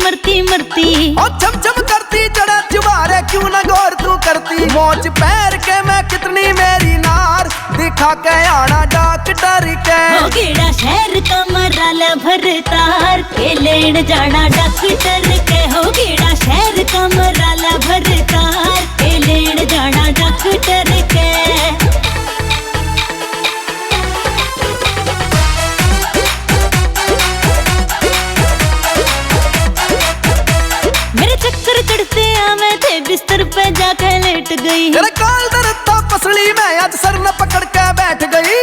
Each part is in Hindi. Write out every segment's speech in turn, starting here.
मरती मरती और छम छम करती जड़ा जुबारे क्यों ना गौर तू करती। मोच पैर के मैं कितनी मेरी नार दिखा के आना डॉक्टर के। हो गेड़ा शहर का मराला भरतार के लेन जाना डॉक्टर के। हो गेड़ा शहर का मराला भरतार के लेन जाना डॉक्टर के। मेरे चक्कर चढ़ते आवे थे बिस्तर पे जाके लेट गई। तेरे काल दरता पसली में आज सर न पकड़ के बैठ गई।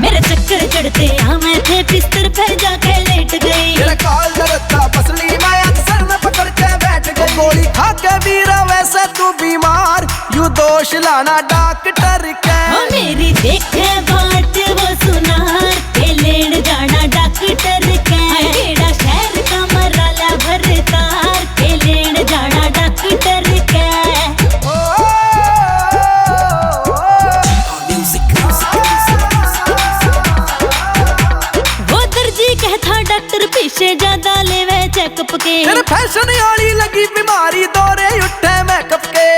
मेरे चक्कर चढ़ते आवे थे बिस्तर पे जाके लेट गई। तेरे काल दरता पसली में आज सर न पकड़ के बैठ गई। गोली खा के वीरा वैसे तू बीमार यू दोष लाना डॉक्टर के। ओ मेरी देखे बात वो सुनार के लेन जाना डॉक्टर के। गेड़ा शहर का मराला भरतार के लेन जाना डॉक्टर के। वो दर्जी कहता डॉक्टर पीछे ज्यादा लेवे चेकअप के। तेरे फैशन वाली लगी बीमारी दौरे उठे मेकअप के।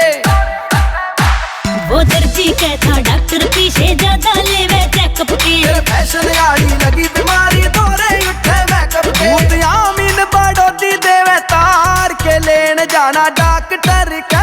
वो दर्जी कहता डॉक्टर पीछे ज्यादा लेवे चेकअप के। तेरे फैशन वाली लगी बीमारी दौरे उठे मेकअप के। भूत यामीन बड़ोदी देवे तार के लेन जाना डॉक्टर के।